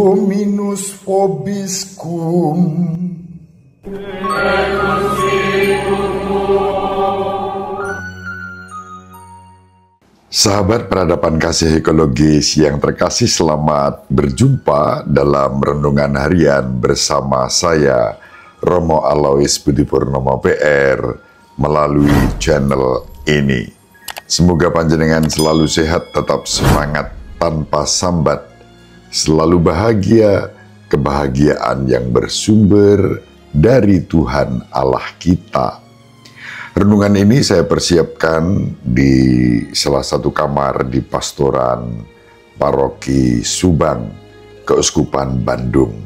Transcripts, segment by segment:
Dominus vobiscum. Sahabat peradaban kasih ekologis yang terkasih, selamat berjumpa dalam renungan harian bersama saya, Romo Alois Budi Purnomo PR, melalui channel ini. Semoga panjenengan selalu sehat, tetap semangat tanpa sambat, selalu bahagia, kebahagiaan yang bersumber dari Tuhan Allah kita. Renungan ini saya persiapkan di salah satu kamar di Pastoran Paroki Subang, Keuskupan Bandung.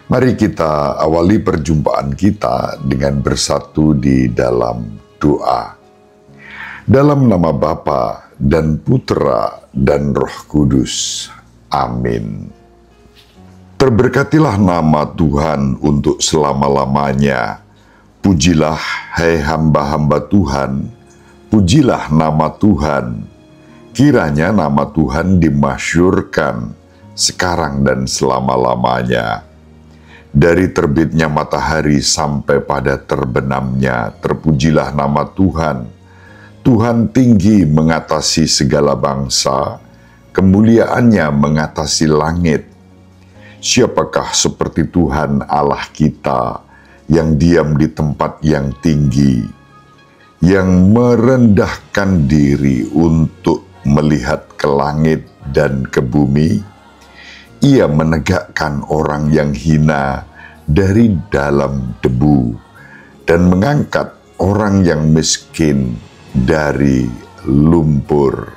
Mari kita awali perjumpaan kita dengan bersatu di dalam doa. Dalam nama Bapa dan Putra dan Roh Kudus. Amin. Terberkatilah nama Tuhan untuk selama-lamanya. Pujilah, hai hamba-hamba Tuhan, pujilah nama Tuhan. Kiranya nama Tuhan dimasyhurkan sekarang dan selama-lamanya. Dari terbitnya matahari sampai pada terbenamnya, terpujilah nama Tuhan. Tuhan tinggi mengatasi segala bangsa, kemuliaannya mengatasi langit. Siapakah seperti Tuhan Allah kita, yang diam di tempat yang tinggi, yang merendahkan diri untuk melihat ke langit dan ke bumi? Ia menegakkan orang yang hina dari dalam debu dan mengangkat orang yang miskin dari lumpur.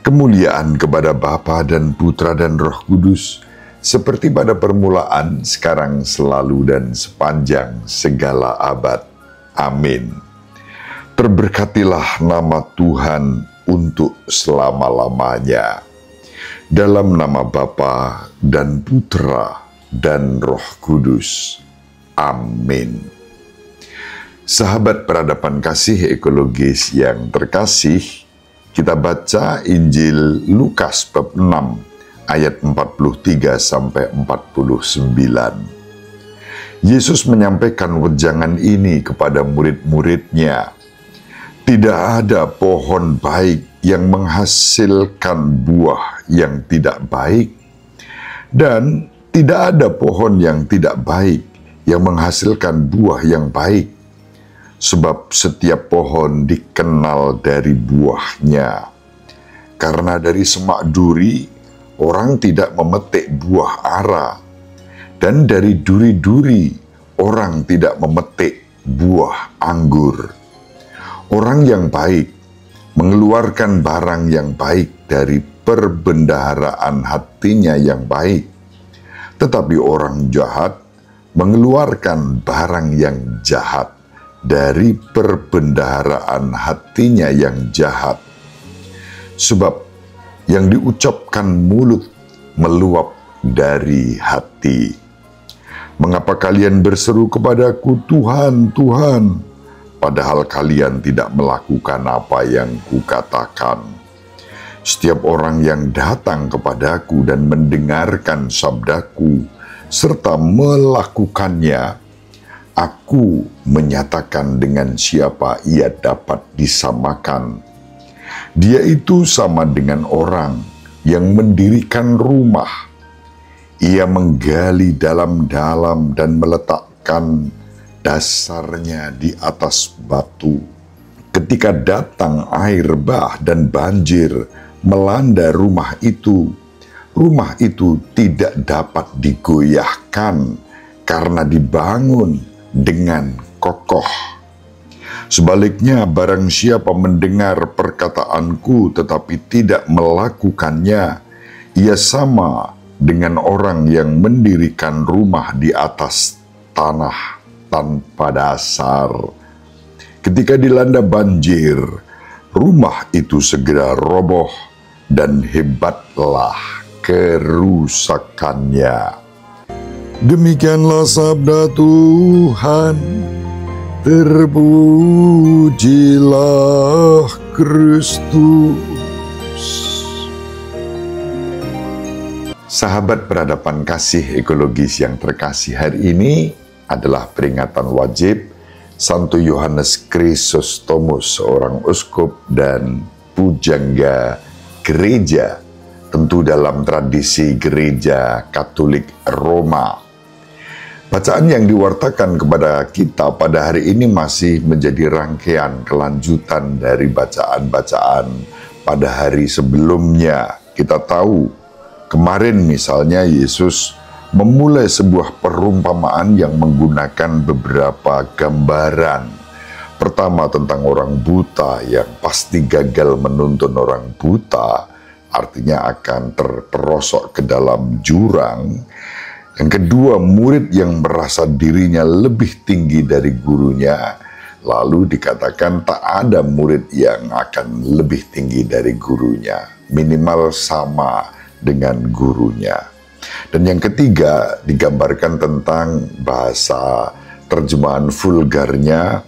Kemuliaan kepada Bapa dan Putra dan Roh Kudus, seperti pada permulaan, sekarang, selalu, dan sepanjang segala abad. Amin. Terberkatilah nama Tuhan untuk selama-lamanya. Dalam nama Bapa dan Putra dan Roh Kudus. Amin. Sahabat peradaban kasih ekologis yang terkasih, kita baca Injil Lukas bab 6. Ayat 43 sampai 49. Yesus menyampaikan wejangan ini kepada murid-muridnya. Tidak ada pohon baik yang menghasilkan buah yang tidak baik, dan tidak ada pohon yang tidak baik yang menghasilkan buah yang baik. Sebab setiap pohon dikenal dari buahnya. Karena dari semak duri orang tidak memetik buah ara, dan dari duri-duri orang tidak memetik buah anggur. Orang yang baik mengeluarkan barang yang baik dari perbendaharaan hatinya yang baik, tetapi orang jahat mengeluarkan barang yang jahat dari perbendaharaan hatinya yang jahat. Sebab yang diucapkan mulut meluap dari hati. Mengapa kalian berseru kepadaku, Tuhan, Tuhan, padahal kalian tidak melakukan apa yang kukatakan? Setiap orang yang datang kepadaku dan mendengarkan sabdaku, serta melakukannya, aku menyatakan dengan siapa ia dapat disamakan. Dia itu sama dengan orang yang mendirikan rumah. Ia menggali dalam-dalam dan meletakkan dasarnya di atas batu. Ketika datang air bah dan banjir melanda rumah itu tidak dapat digoyahkan karena dibangun dengan kokoh. Sebaliknya, barang siapa mendengar perkataanku tetapi tidak melakukannya, ia sama dengan orang yang mendirikan rumah di atas tanah tanpa dasar. Ketika dilanda banjir, rumah itu segera roboh dan hebatlah kerusakannya. Demikianlah sabda Tuhan. Terpujilah Kristus. Sahabat peradaban kasih ekologis yang terkasih, hari ini adalah peringatan wajib Santo Yohanes Chrysostomus, seorang uskup dan pujangga gereja, tentu dalam tradisi gereja Katolik Roma. Bacaan yang diwartakan kepada kita pada hari ini masih menjadi rangkaian kelanjutan dari bacaan-bacaan pada hari sebelumnya. Kita tahu kemarin misalnya Yesus memulai sebuah perumpamaan yang menggunakan beberapa gambaran. Pertama tentang orang buta yang pasti gagal menuntun orang buta, artinya akan terperosok ke dalam jurang. Yang kedua, murid yang merasa dirinya lebih tinggi dari gurunya, lalu dikatakan tak ada murid yang akan lebih tinggi dari gurunya, minimal sama dengan gurunya. Dan yang ketiga, digambarkan tentang bahasa terjemahan vulgarnya,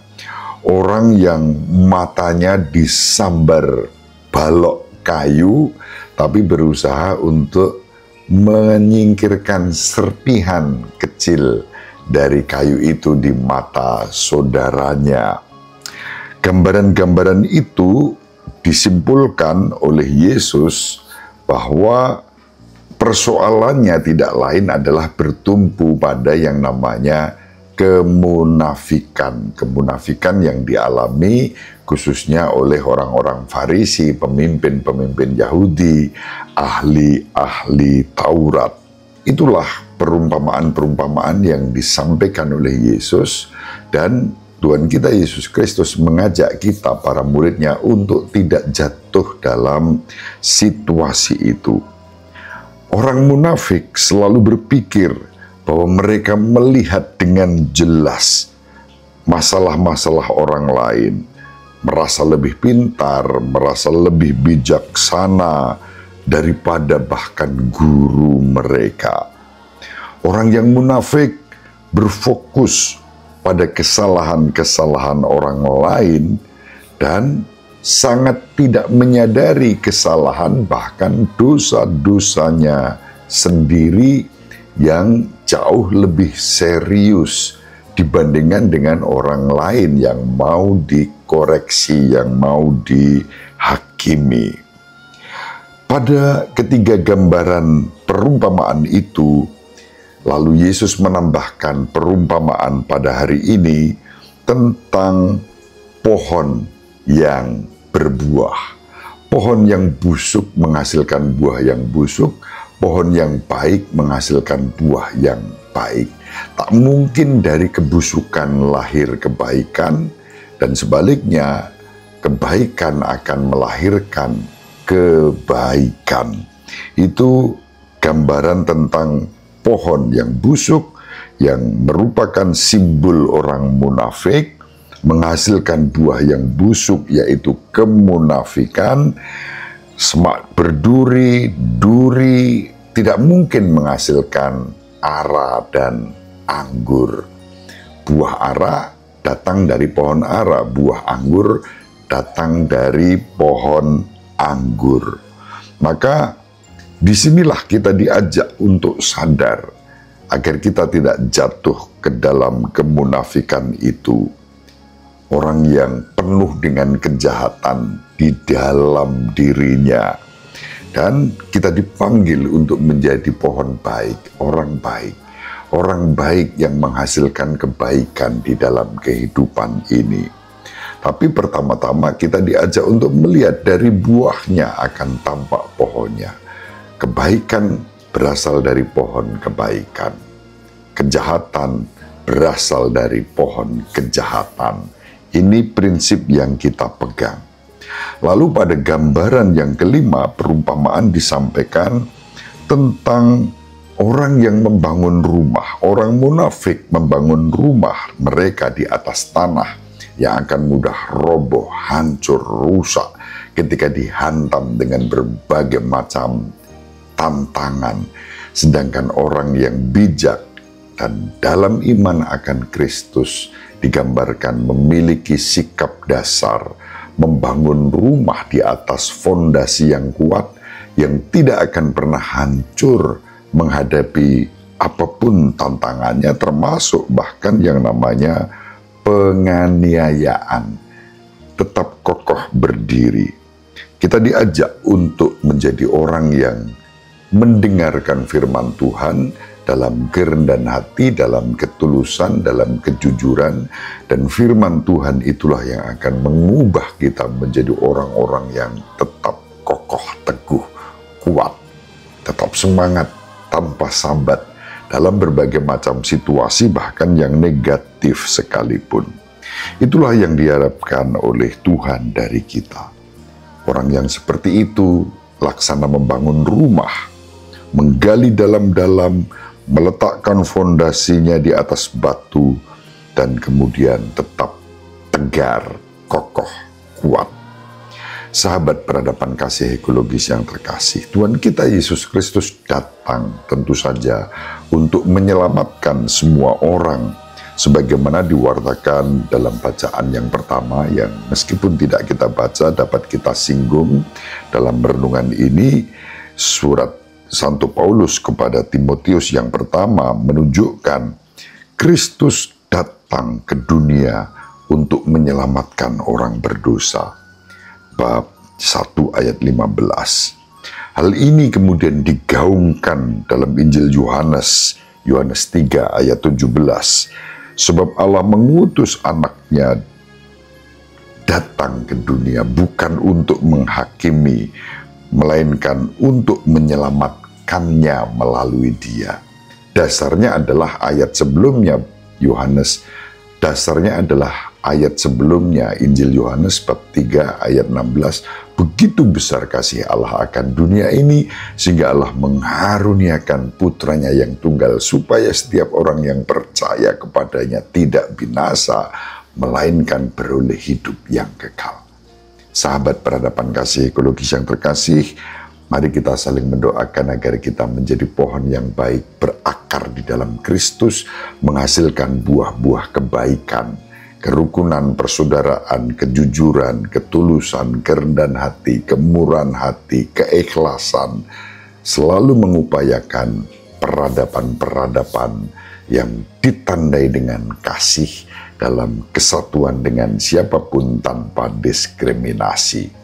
orang yang matanya disambar balok kayu, tapi berusaha untuk menyingkirkan serpihan kecil dari kayu itu di mata saudaranya. Gambaran-gambaran itu disimpulkan oleh Yesus bahwa persoalannya tidak lain adalah bertumpu pada yang namanya kemunafikan. Kemunafikan yang dialami khususnya oleh orang-orang Farisi, pemimpin-pemimpin Yahudi, ahli-ahli Taurat. Itulah perumpamaan-perumpamaan yang disampaikan oleh Yesus, dan Tuhan kita Yesus Kristus mengajak kita, para muridnya, untuk tidak jatuh dalam situasi itu. Orang munafik selalu berpikir bahwa mereka melihat dengan jelas masalah-masalah orang lain, merasa lebih pintar, merasa lebih bijaksana daripada bahkan guru mereka. Orang yang munafik berfokus pada kesalahan-kesalahan orang lain dan sangat tidak menyadari kesalahan bahkan dosa-dosanya sendiri yang jauh lebih serius dibandingkan dengan orang lain yang mau dikoreksi, yang mau dihakimi. Pada ketiga gambaran perumpamaan itu, lalu Yesus menambahkan perumpamaan pada hari ini tentang pohon yang berbuah. Pohon yang busuk menghasilkan buah yang busuk, pohon yang baik menghasilkan buah yang baik. Tak mungkin dari kebusukan lahir kebaikan, dan sebaliknya kebaikan akan melahirkan kebaikan. Itu gambaran tentang pohon yang busuk yang merupakan simbol orang munafik, menghasilkan buah yang busuk yaitu kemunafikan. Semak berduri, duri tidak mungkin menghasilkan ara dan anggur. Buah ara datang dari pohon ara, buah anggur datang dari pohon anggur. Maka disinilah kita diajak untuk sadar agar kita tidak jatuh ke dalam kemunafikan itu. Orang yang penuh dengan kejahatan di dalam dirinya. Dan kita dipanggil untuk menjadi pohon baik, orang baik. Orang baik yang menghasilkan kebaikan di dalam kehidupan ini. Tapi pertama-tama kita diajak untuk melihat dari buahnya akan tampak pohonnya. Kebaikan berasal dari pohon kebaikan. Kejahatan berasal dari pohon kejahatan. Ini prinsip yang kita pegang. Lalu pada gambaran yang kelima, perumpamaan disampaikan tentang orang yang membangun rumah. Orang munafik membangun rumah mereka di atas tanah yang akan mudah roboh, hancur, rusak ketika dihantam dengan berbagai macam tantangan. Sedangkan orang yang bijak dan dalam iman akan Kristus digambarkan memiliki sikap dasar, membangun rumah di atas fondasi yang kuat, yang tidak akan pernah hancur menghadapi apapun tantangannya, termasuk bahkan yang namanya penganiayaan, tetap kokoh berdiri. Kita diajak untuk menjadi orang yang mendengarkan firman Tuhan dalam kerendahan hati, dalam ketulusan, dalam kejujuran, dan firman Tuhan itulah yang akan mengubah kita menjadi orang-orang yang tetap kokoh, teguh, kuat, tetap semangat, tanpa sambat, dalam berbagai macam situasi bahkan yang negatif sekalipun. Itulah yang diharapkan oleh Tuhan dari kita. Orang yang seperti itu laksana membangun rumah, menggali dalam-dalam, meletakkan fondasinya di atas batu, dan kemudian tetap tegar, kokoh, kuat. Sahabat peradaban kasih ekologis yang terkasih, Tuhan kita Yesus Kristus datang tentu saja untuk menyelamatkan semua orang, sebagaimana diwartakan dalam bacaan yang pertama, yang meskipun tidak kita baca dapat kita singgung dalam renungan ini. Surat Santo Paulus kepada Timotius yang pertama menunjukkan Kristus datang ke dunia untuk menyelamatkan orang berdosa. Bab 1 ayat 15. Hal ini kemudian digaungkan dalam Injil Yohanes 3 ayat 17. Sebab Allah mengutus anaknya datang ke dunia bukan untuk menghakimi, melainkan untuk menyelamatkannya melalui dia. Dasarnya adalah ayat sebelumnya Yohanes, dasarnya adalah ayat sebelumnya Injil Yohanes bab 3 ayat 16. Begitu besar kasih Allah akan dunia ini sehingga Allah mengharuniakan putranya yang tunggal supaya setiap orang yang percaya kepadanya tidak binasa melainkan beroleh hidup yang kekal. Sahabat peradaban kasih ekologis yang terkasih, mari kita saling mendoakan agar kita menjadi pohon yang baik, berakar di dalam Kristus, menghasilkan buah-buah kebaikan, kerukunan, persaudaraan, kejujuran, ketulusan, kerendahan hati, kemurahan hati, keikhlasan, selalu mengupayakan peradaban-peradaban yang ditandai dengan kasih dalam kesatuan dengan siapapun tanpa diskriminasi.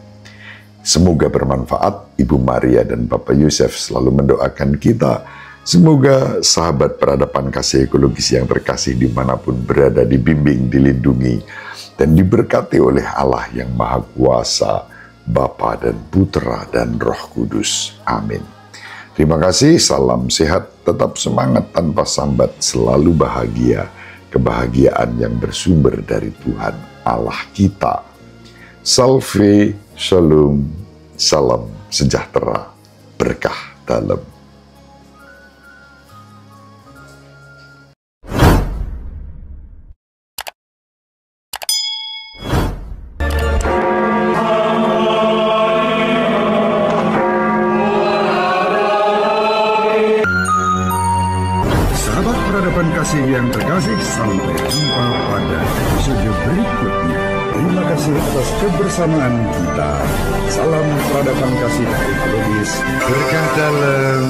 Semoga bermanfaat. Ibu Maria dan Bapak Yusuf selalu mendoakan kita. Semoga sahabat peradaban kasih ekologis yang terkasih dimanapun berada dibimbing, dilindungi, dan diberkati oleh Allah yang Maha Kuasa, Bapa dan Putra dan Roh Kudus. Amin. Terima kasih, salam sehat, tetap semangat tanpa sambat, selalu bahagia. Kebahagiaan yang bersumber dari Tuhan Allah kita. Salve, shalom, salam sejahtera, berkah dalam. Kasih yang terkasih, sampai jumpa pada episode berikutnya. Terima kasih atas kebersamaan kita. Salam peradaban kasih ekologis, berkah dalam.